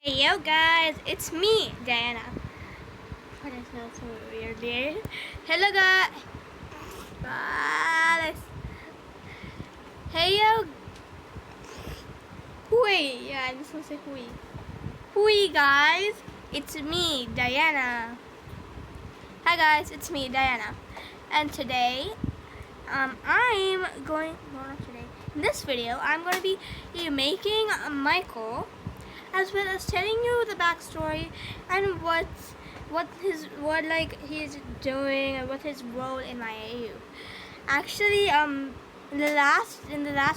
Hey yo guys, it's me, Diana. What is that so weird there? Hello guys. Hey yo. Hui. Yeah, I'm just gonna say hui. Hui guys, it's me, Diana. Hi guys, it's me, Diana. And today, I'm going, well not today, in this video, I'm going to be making Michael, as well as telling you the backstory and what he's doing and what his role in my AU. Actually, in the last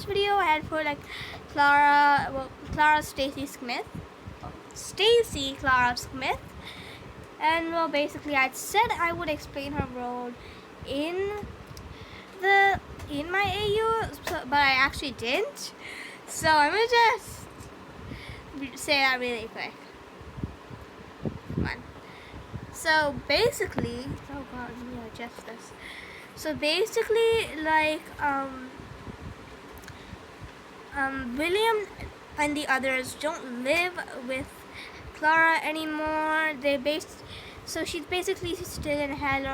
video I had put like Clara Stacy Clara Smith, and well basically I said I would explain her role in my AU, but I actually didn't. So I'm gonna just say that really quick. Come on. So basically, oh god, let me adjust this. So basically, like William and the others don't live with Clara anymore. So she's basically still in hell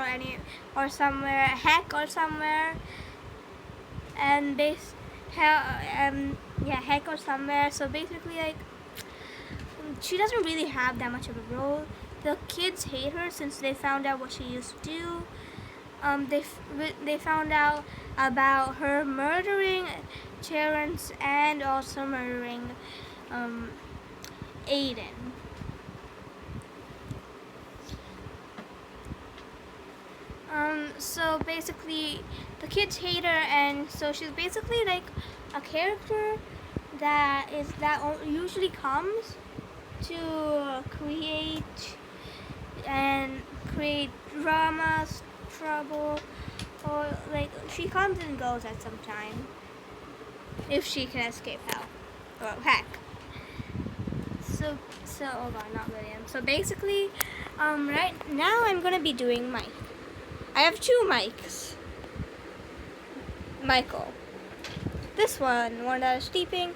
or somewhere, heck or somewhere, and heck or somewhere. So basically, like she doesn't really have that much of a role. The kids hate her since they found out what she used to do. They found out about her murdering Terrence and also murdering Aiden. So basically, the kids hate her, and so she's basically like a character that usually comes to create dramas, trouble, or like she comes and goes at some time if she can escape hell or heck. So oh god, not William. So basically, right now I'm gonna be doing Mike. I have two mics. Michael. This one that is sleeping,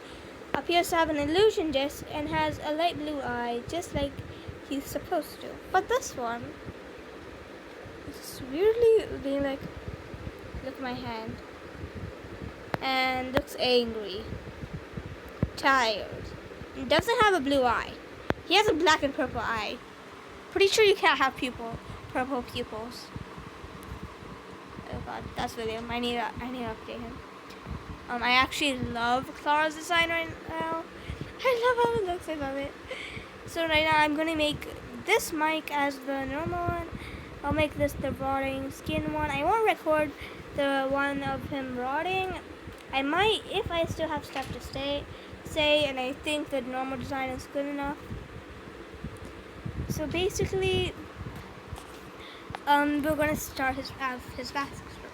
appears to have an illusion disc and has a light blue eye, just like he's supposed to. But this one is weirdly being like, look at my hand, and looks angry, tired. He doesn't have a blue eye. He has a black and purple eye. Pretty sure you can't have purple pupils. Oh god, that's William. I need to update him. I actually love Clara's design right now. I love how it looks. I love it. So right now I'm gonna make this mic as the normal one. I'll make this the rotting skin one. I won't record the one of him rotting. I might if I still have stuff to say, and I think the normal design is good enough. So basically, we're gonna start his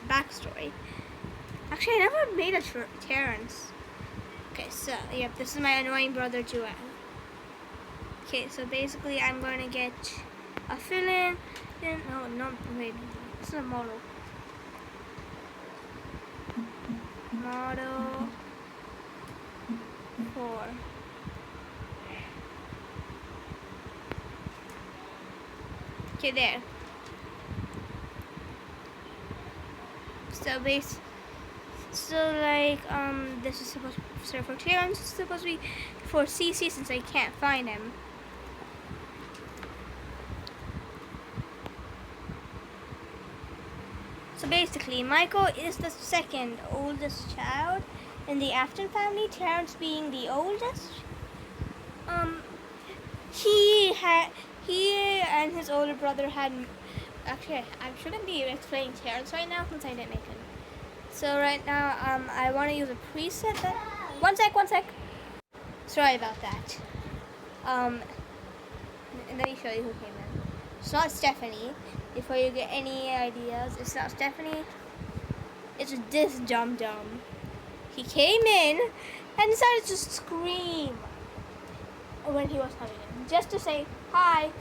backstory. Actually, I never made a Terrence. Okay, so yep, this is my annoying brother Joel. Okay, so basically, I'm going to get a fill-in. No, wait, this is a model. Model 4. Okay, there. So like this is supposed to serve for Terrence. It's supposed to be for CC since I can't find him. So basically, Michael is the second oldest child in the Afton family, Terrence being the oldest. He and his older brother had. Actually, I shouldn't be explaining Terrence right now since I didn't make him. So right now, I want to use a preset that. One sec. Sorry about that. And let me show you who came in. It's not Stephanie. Before you get any ideas, it's not Stephanie. It's this dum. He came in and decided to scream when he was coming in, just to say hi.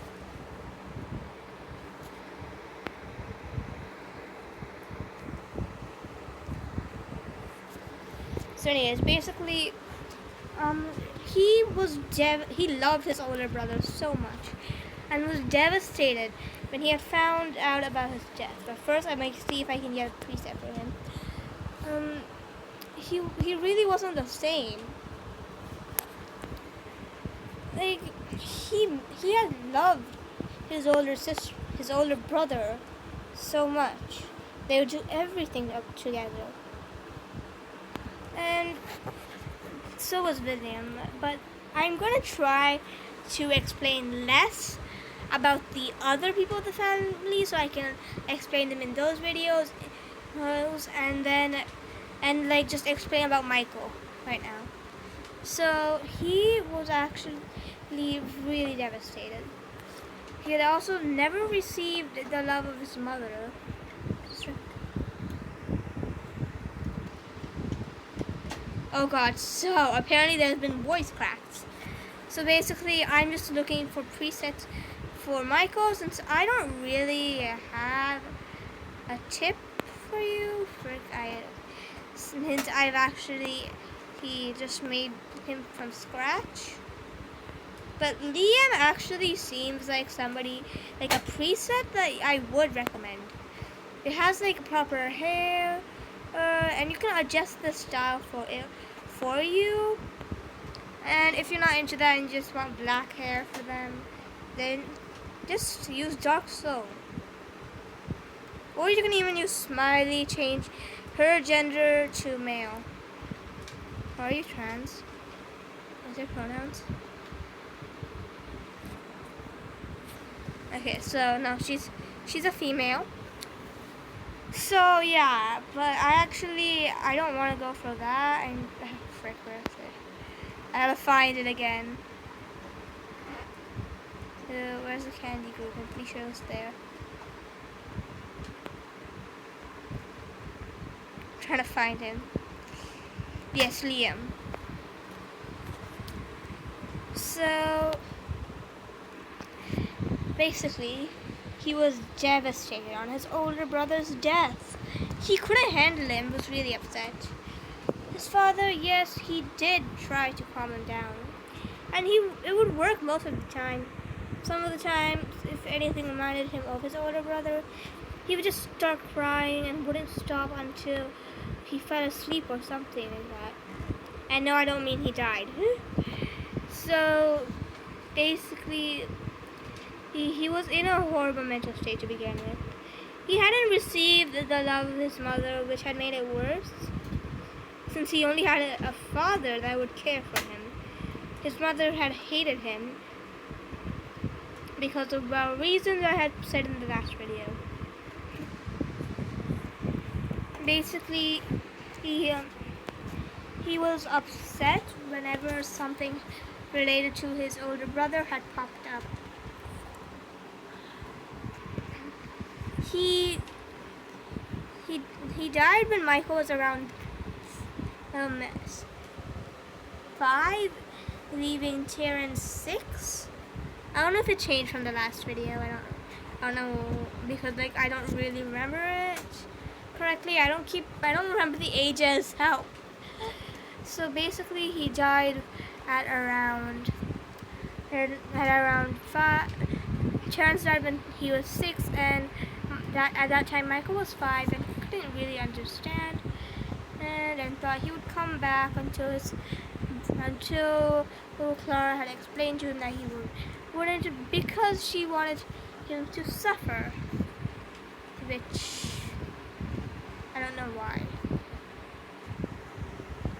So anyways, basically, he loved his older brother so much, and was devastated when he had found out about his death. But first, I might see if I can get a preset for him. He really wasn't the same. Like he had loved his older brother so much. They would do everything up together. And so was William. But I'm gonna try to explain less about the other people of the family so I can explain them in those videos, and like just explain about Michael right now. So he was actually really devastated. He had also never received the love of his mother. Oh god, so apparently there's been voice cracks. So basically I'm just looking for presets for Michael since I don't really have a tip for you. Since he just made him from scratch. But Liam actually seems like somebody, like a preset that I would recommend. It has like proper hair, and you can adjust the style for you. And if you're not into that and you just want black hair for them, then just use dark soul. Or you can even use Smiley, change her gender to male. Are you trans? Is there pronouns? Okay, so no, she's a female. So yeah, but I don't want to go for that. Frick, where is it? I gotta find it again. Where's the candy group? I'm pretty sure it's there. I'm trying to find him. Yes, Liam. So basically, he was devastated on his older brother's death. He couldn't handle it and was really upset. His father, yes, he did try to calm him down. And it would work most of the time. Some of the times, if anything reminded him of his older brother, he would just start crying and wouldn't stop until he fell asleep or something like that. And no, I don't mean he died. So, basically, he was in a horrible mental state to begin with. He hadn't received the love of his mother, which had made it worse, since he only had a father that would care for him. His mother had hated him because of reasons I had said in the last video. Basically, he was upset whenever something related to his older brother had popped up. He died when Michael was around 5, leaving Terrence 6. I don't know if it changed from the last video. I don't know because like I don't really remember it correctly. I don't remember the ages. Help. So basically, he died at around 5. Terrence died when he was 6, and at that time Michael was 5 and couldn't really understand, and thought he would come back until little Clara had explained to him that he wouldn't, because she wanted him to suffer, which I don't know why.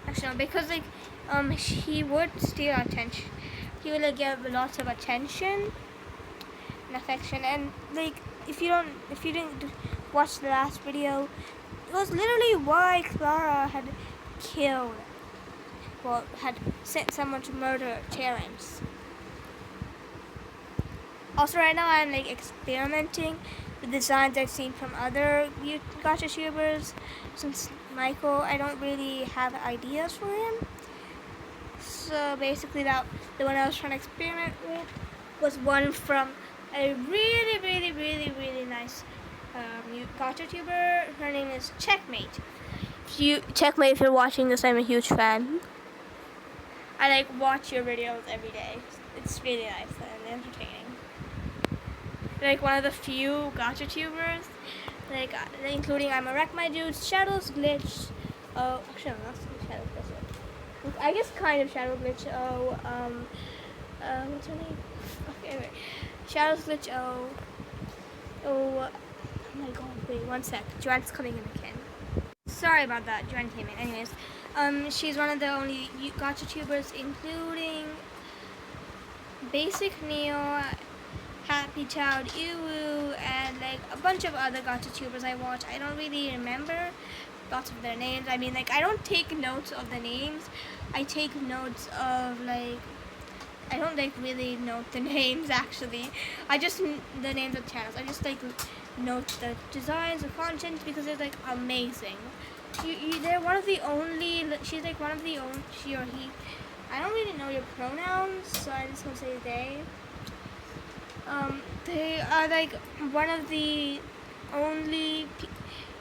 Actually, no, because like he would steal attention. He would like give lots of attention and affection, and like if you didn't watch the last video, it was literally why Clara had sent someone to murder Terrence. Also, right now I'm like experimenting with designs I've seen from other gacha tubers. Since Michael, I don't really have ideas for him. So basically, the one I was trying to experiment with was one from a really nice gacha tuber. Her name is Checkmate. Checkmate, if you're watching this, I'm a huge fan. I like watch your videos every day. It's really nice and entertaining. Like one of the few gacha tubers, like including I'm a Wreck My Dude, Shadows Glitch. Oh, actually, I'm not Shadows Glitch. I guess kind of Shadow Glitch. What's her name? Okay, anyway, Shadows Glitch. Oh my God! Wait, one sec. Joanne's coming in again. Sorry about that. Joanne came in. Anyways, she's one of the only gacha tubers, including Basic Neo, Happy Child Iwu, and like a bunch of other gacha tubers I watch. I don't really remember lots of their names. I mean, like, I don't take notes of the names. I take notes of like, I don't like really note the names actually. I just the names of channels. I just like note the designs, the content, because they're like amazing. They're one of the only. She's like one of the only. She or he. I don't really know your pronouns, so I'm just gonna say they. They are like one of the only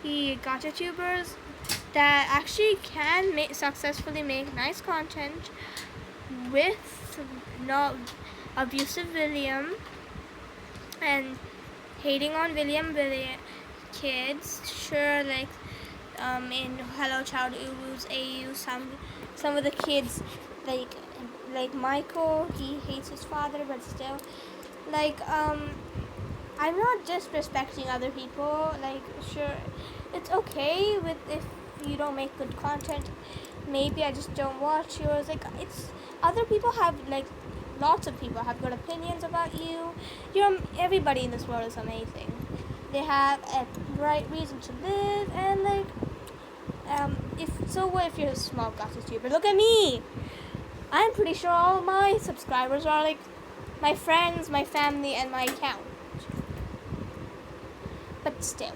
gacha tubers that actually can successfully make nice content with not abusive William and hating on William kids. Sure, like in Hello Child Uwu's AU, some of the kids like Michael, he hates his father, but still, like I'm not disrespecting other people. Like, sure, it's okay with if you don't make good content. Maybe I just don't watch yours. Like, it's other people have like lots of people have good opinions about you. Everybody in this world is amazing. They have a right reason to live, and like what if you're a small gacha tuber? Look at me. I'm pretty sure all my subscribers are like my friends, my family, and my account. But still,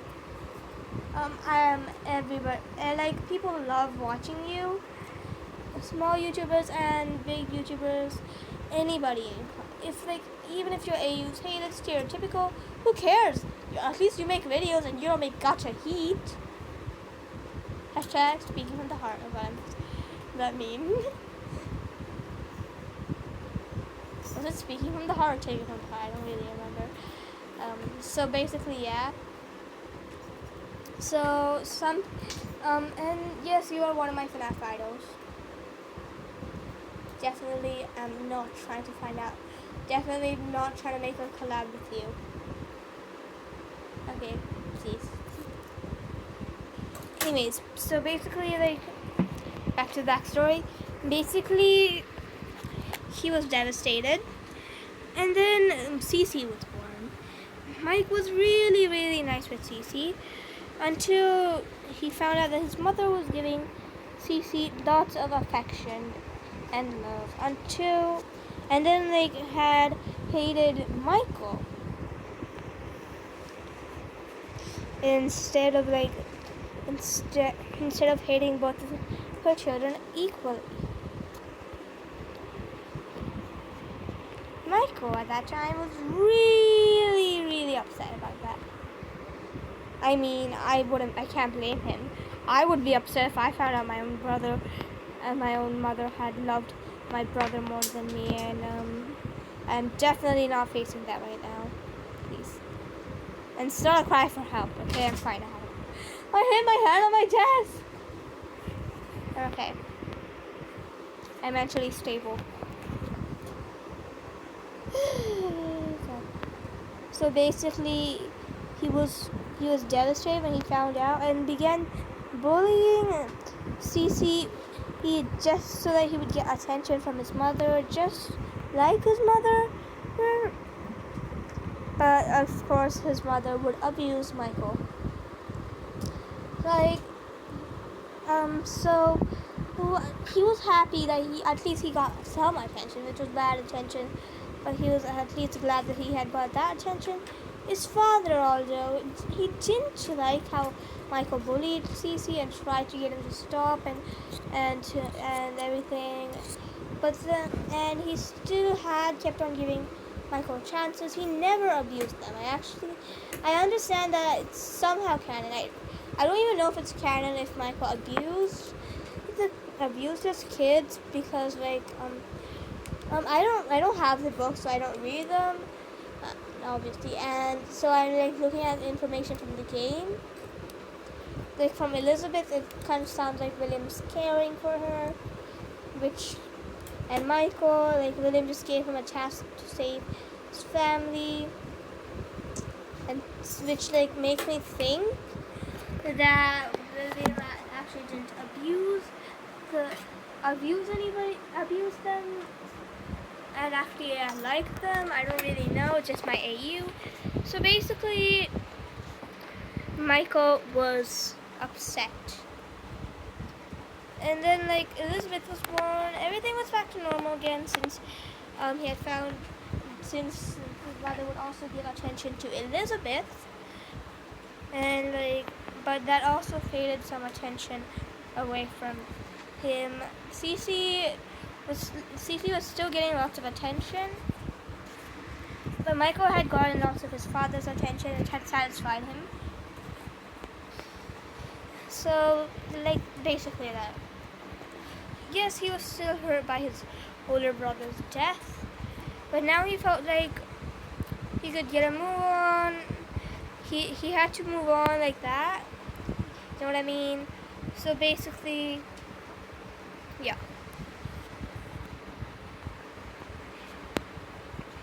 everybody, like, people love watching you. Small YouTubers and big YouTubers, anybody. If like, even if your AUs, hey, that's stereotypical, who cares? At least you make videos and you don't make gacha heat. Hashtag speaking from the heart. Of what does that mean? Was it speaking from the heart or taking from the heart? I don't really remember. So basically, yeah. So and yes, you are one of my FNAF idols. Definitely, I'm not trying to find out. Definitely not trying to make a collab with you. Okay, please. Anyways, so basically, like, back to the backstory. Basically, he was devastated, and then Cece was born. Mike was really, really nice with Cece until he found out that his mother was giving Cece lots of affection and love and then they had hated Michael instead of hating both of her children equally. Michael at that time was really, really upset about that. I mean, I can't blame him. I would be upset if I found out my own brother and my own mother had loved my brother more than me, and I'm definitely not facing that right now. Please. And it's not a cry for help, okay? I'm crying to help. I hit my hand on my desk! Okay. I'm mentally stable. So basically, he was devastated when he found out and began bullying Cece. Just so that he would get attention from his mother, just like his mother. But of course, his mother would abuse Michael. So he was happy that at least he got some attention, which was bad attention, but he was at least glad that he had got that attention. His father, although he didn't like how Michael bullied Cece and tried to get him to stop and everything, but then he still kept on giving Michael chances. He never abused them. I understand that it's somehow canon. I don't even know if it's canon if Michael abused abused his kids because I don't have the books, so I don't read them, obviously, and so I'm like looking at information from the game. Like from Elizabeth, it kind of sounds like William's caring for her, and Michael, like William just gave him a task to save his family, and which like makes me think that William actually didn't abuse them, and actually I like them. I don't really know, it's just my AU. So basically, Michael was upset. And then like Elizabeth was born, everything was back to normal again since since his mother would also give attention to Elizabeth, and but that also faded some attention away from him. Cece was still getting lots of attention, but Michael had gotten lots of his father's attention, which had satisfied him. So like basically that. Yes, he was still hurt by his older brother's death, but now he felt like he could get a move on. He had to move on like that. You know what I mean? So basically, yeah.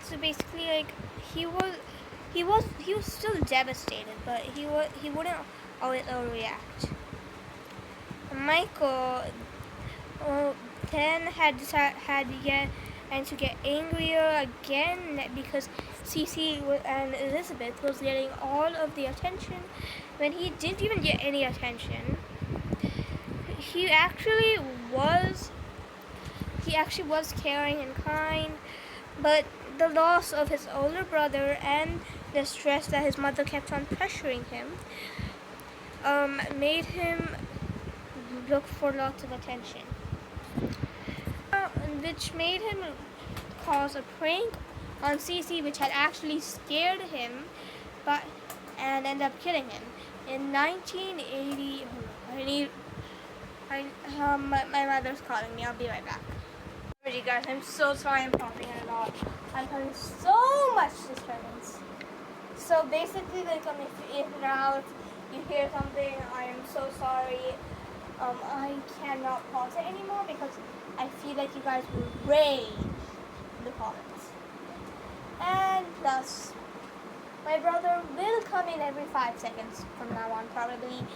So basically, like he was still devastated, but he wouldn't always overreact. Michael then had to get angrier again because Cece and Elizabeth was getting all of the attention when he didn't even get any attention. He actually was caring and kind, but the loss of his older brother and the stress that his mother kept on pressuring him made him look for lots of attention, which made him cause a prank on Cece, which had actually scared him, and ended up killing him. In 1980, my mother's calling me. I'll be right back. Alrighty, guys, I'm so sorry I'm talking a lot. I'm having so much disturbance. So basically, like, if you hear something, I am so sorry. I cannot pause it anymore because I feel like you guys will rage in the comments. And plus, my brother will come in every 5 seconds from now on, probably.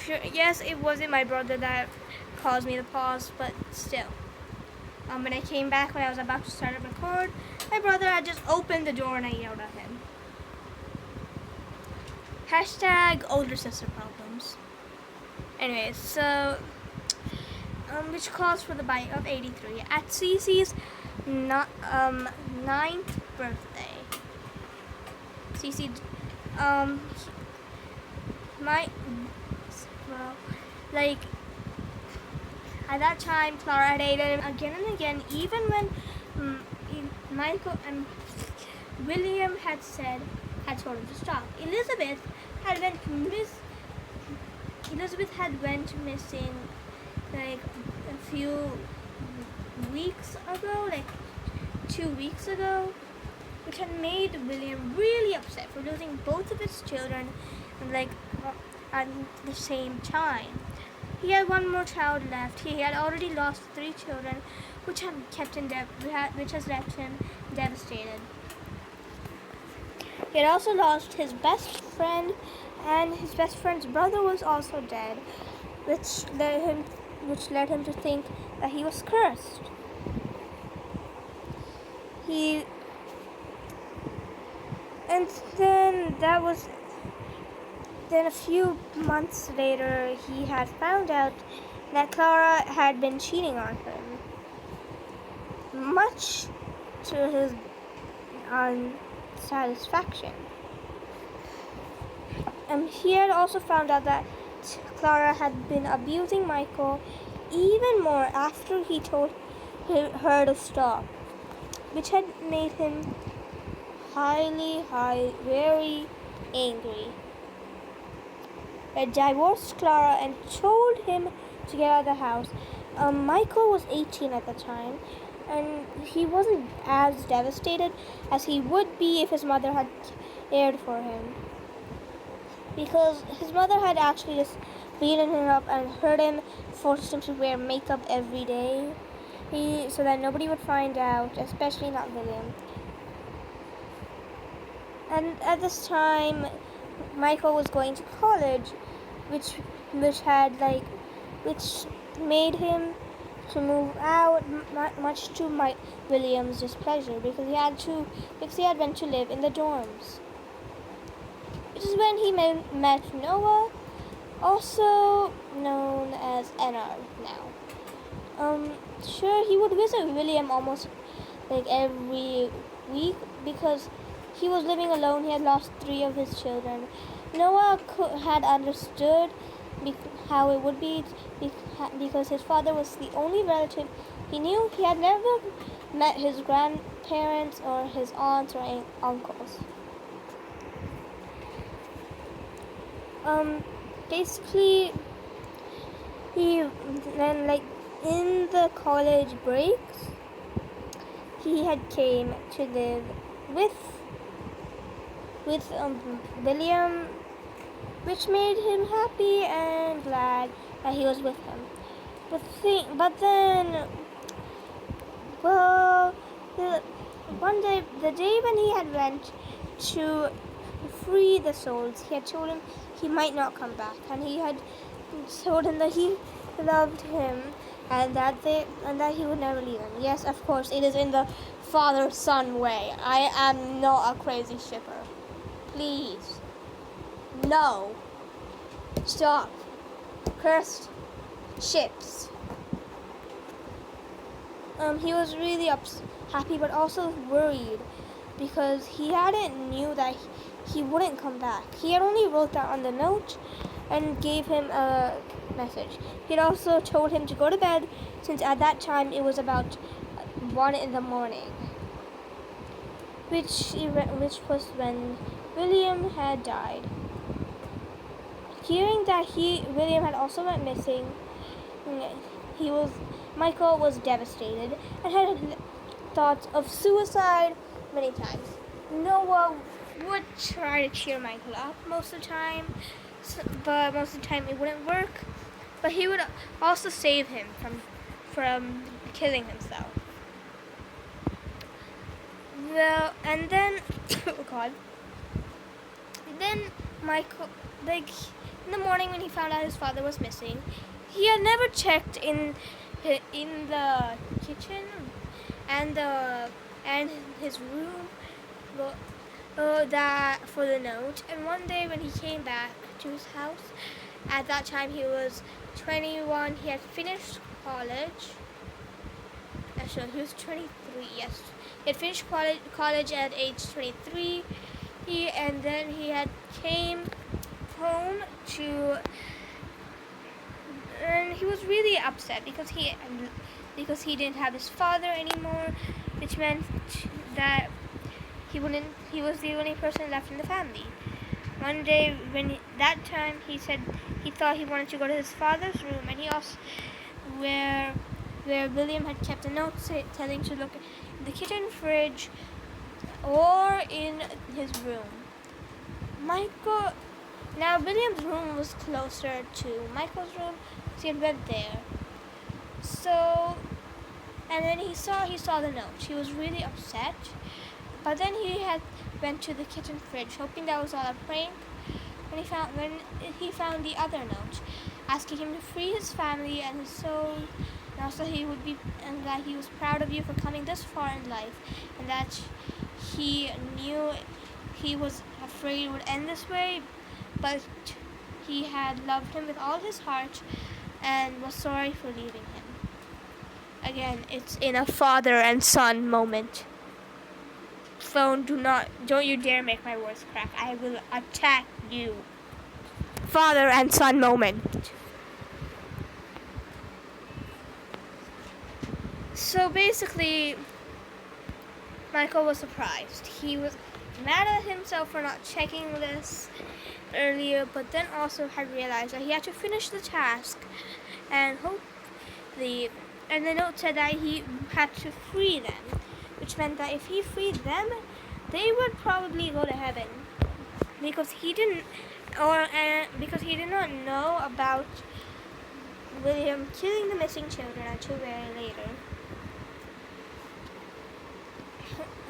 Sure, yes, it wasn't my brother that caused me to pause, but still. When I came back, when I was about to start a record, my brother had just opened the door and I yelled at him. Hashtag older sister problems. Anyways, so which calls for the bite of 83 at Cece's 9th birthday. Cece, at that time, Clara had dated him again and again, even when Michael and William had told him to stop. Elizabeth had went missing like a few weeks ago, like 2 weeks ago, which had made William really upset for losing both of his children at the same time. He had one more child left. He had already lost 3 children, which has left him devastated. He had also lost his best friend, and his best friend's brother was also dead, which led him to think that he was cursed. Then a few months later, he had found out that Clara had been cheating on him, much to his unsatisfaction. He had also found out that Clara had been abusing Michael even more after he told her to stop, which had made him very angry. divorced Clara and told him to get out of the house. Michael was 18 at the time, and he wasn't as devastated as he would be if his mother had cared for him. Because his mother had actually just beaten him up and hurt him, forced him to wear makeup every day, so that nobody would find out, especially not William. And at this time, Michael was going to college, which made him to move out, much to William's displeasure, because he had went to live in the dorms. Which is when he met Noah, also known as NR now. Sure, he would visit William almost every week because he was living alone. He had lost 3 of his children. Noah had understood how it would be because his father was the only relative he knew. He had never met his grandparents or his aunts or uncles. Basically, he then in the college breaks, he had came to live with William, which made him happy and glad that he was with him. But then, one day, the day when he had went to free the souls, he had told him he might not come back, and he had told him that he loved him and that he would never leave him. Yes, of course, it is in the father-son way. I am not a crazy shipper. Please. No. Stop. Cursed ships. He was really happy, but also worried because he hadn't knew that he wouldn't come back. He had only wrote that on the note and gave him a message. He had also told him to go to bed since at that time it was about 1 in the morning, which was when William had died. Hearing that William had also went missing, Michael was devastated and had thoughts of suicide many times. Noah would try to cheer Michael up most of the time, but most of the time it wouldn't work. But he would also save him from killing himself. And then, oh God. Then Michael, in the morning when he found out his father was missing, he had never checked in the kitchen and his room that for the note. And one day when he came back to his house, at that time he was 21. He had finished college. Actually, he was 23. Yes, he had finished college at age 23. And then he had came home and he was really upset because he didn't have his father anymore, which meant that he was the only person left in the family. One day he said he thought he wanted to go to his father's room, and he asked where William had kept a note telling to look in the kitchen fridge or in his room. Now William's room was closer to Michael's room, so he had went there. So, and then he saw the note. He was really upset, but then he had went to the kitchen fridge, hoping that was all a prank. When he found the other note, asking him to free his family and his soul, and also that he was proud of you for coming this far in life, and that he knew he was afraid it would end this way, but he had loved him with all his heart and was sorry for leaving him. Again, it's in a father and son moment. Phone, don't you dare make my voice crack. I will attack you. Father and son moment. So basically, Michael was surprised. He was mad at himself for not checking this earlier, but then also had realized that he had to finish the task and and the note said that he had to free them, which meant that if he freed them, they would probably go to heaven, because he did not know about William killing the missing children until very later.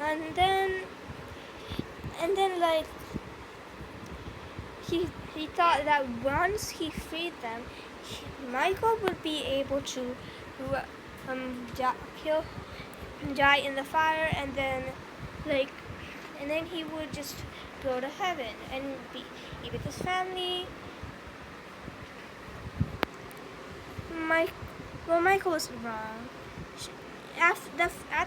And then like he thought that once he freed them, Michael would be able to die in the fire, and then he would just go to heaven and be with his family. Michael was wrong. At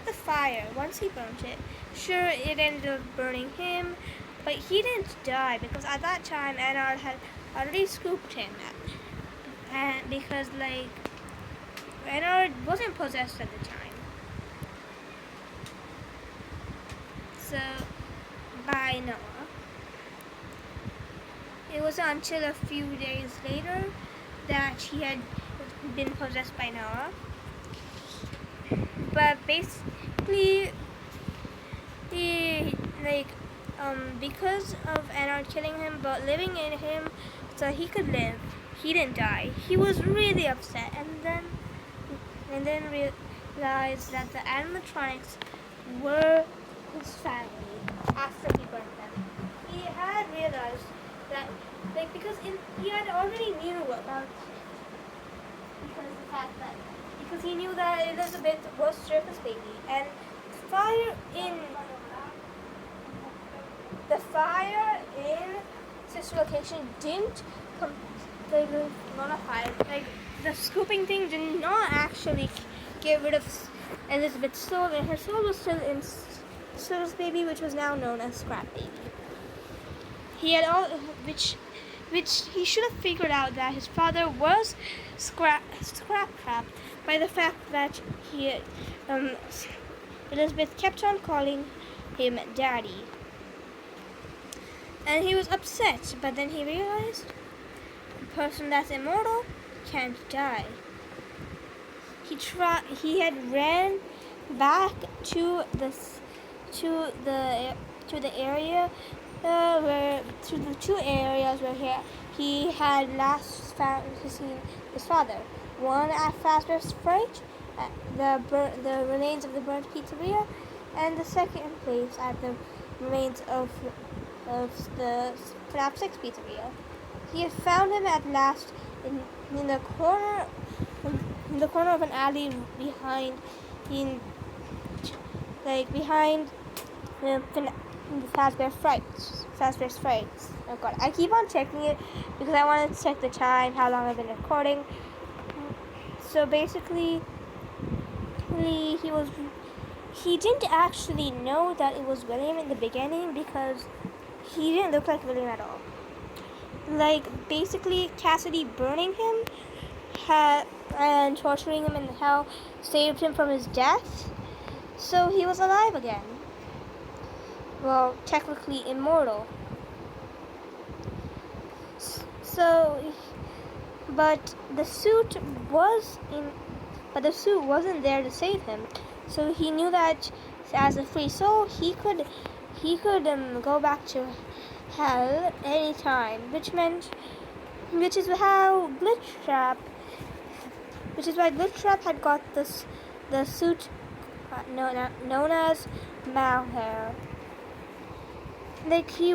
the fire, once he burnt it, sure, it ended up burning him, but he didn't die, because at that time Anard had already scooped him, and because Anard wasn't possessed at the time. So by Noah, it wasn't until a few days later that he had been possessed by Noah. But basically, because of Anard killing him but living in him so he could live, he didn't die. He was really upset, and then realized that the animatronics were his family after he burned them. He had realized that, because he had already knew about, because he knew that Elizabeth was Circus Baby, and the fire in Sister Location didn't modify. The scooping thing did not actually get rid of Elizabeth's soul, and her soul was still in Circus Baby, which was now known as Scrap Baby. He had which he should have figured out that his father was scrap trapped by the fact that Elizabeth kept on calling him Daddy. And he was upset, but then he realized the person that's immortal can't die. He had ran back to the area to the two areas where he had last seen his father. One at Fazbear's Freight, at the remains of the burnt pizzeria, and the second place at the remains of the FNAF 6 pizzeria. He had found him at last in the corner of an alley behind the Fazbear's Frights. Oh god, I keep on checking it because I wanted to check the time, how long I've been recording. So basically, he didn't actually know that it was William in the beginning, because he didn't look like William at all. Basically, Cassidy burning him and torturing him in hell saved him from his death, so he was alive again. Well, technically immortal. But the suit wasn't there to save him. So he knew that as a free soul, he could go back to hell anytime, which is why Glitchtrap had got the suit known as Malhair. He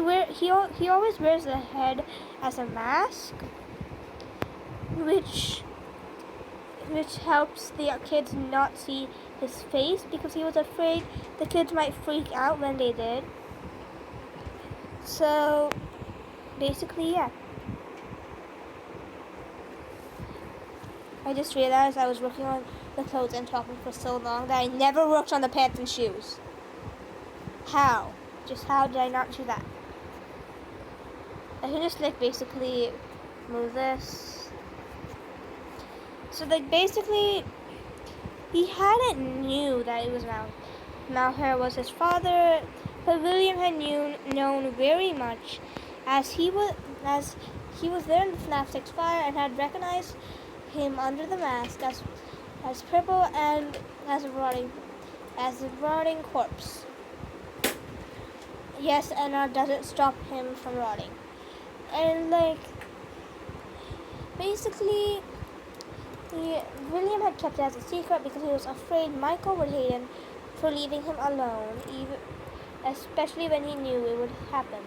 always wears the head as a mask, which helps the kids not see his face, because he was afraid the kids might freak out when they did. So basically, yeah. I just realized I was working on the clothes and talking for so long that I never worked on the pants and shoes. How? Just how did I not do that? I can just basically move this. So basically, he hadn't knew that it was Malhair was his father, But William had known very much, as he was there in the FNAF 6 fire and had recognized him under the mask as purple and as a rotting corpse. Yes, and that doesn't stop him from rotting. And basically, William had kept it as a secret because he was afraid Michael would hate him for leaving him alone, especially when he knew it would happen.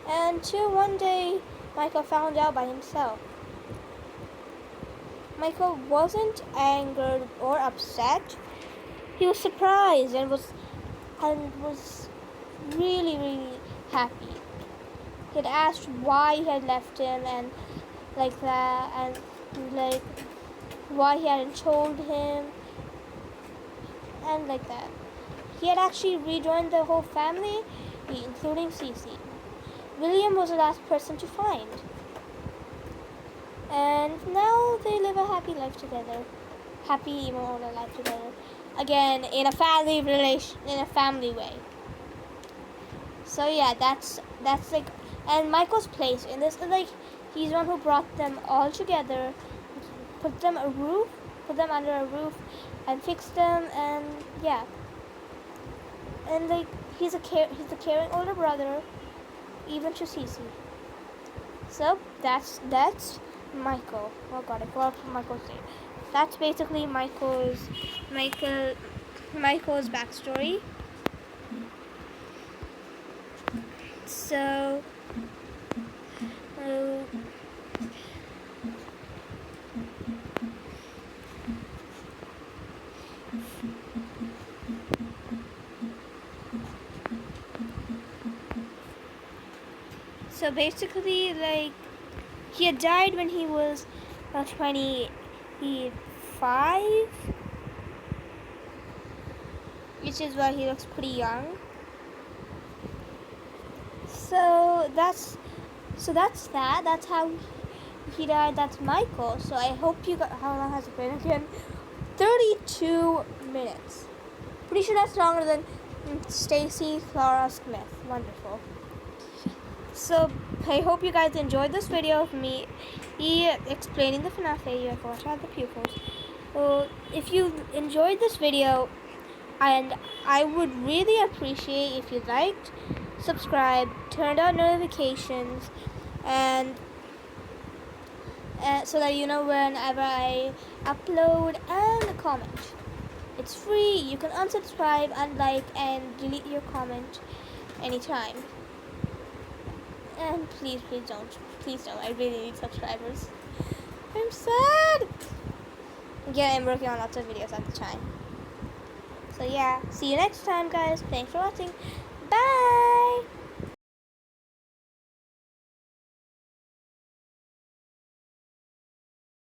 Until one day, Michael found out by himself. Michael wasn't angered or upset. He was surprised and was really, really happy. He had asked why he had left him and why he hadn't told him and like that. He had actually rejoined the whole family, including Cece. William was the last person to find. And now they live a happy life together. Happy even older life together. Again, in a family way. So yeah, that's and Michael's place in this is he's the one who brought them all together, put them under a roof, and fixed them, and yeah. And he's a caring older brother, even to Cece. So that's Michael. Oh god, I forgot Michael's name. That's basically Michael's backstory. So So basically, he had died when he was about 25, which is why he looks pretty young. So that's that. That's how he died. That's Michael. So I hope you got. How long has it been again? 32 minutes. Pretty sure that's longer than Stacy Clara Smith. Wonderful. So I hope you guys enjoyed this video of me explaining the FNAF area for the pupils. If you enjoyed this video, and I would really appreciate if you liked, subscribe, turned on notifications, and so that you know whenever I upload, and comment. It's free. You can unsubscribe, unlike, and delete your comment anytime. And please don't. I really need subscribers. I'm sad. Again, I'm working on lots of videos at the time. So yeah, see you next time, guys. Thanks for watching.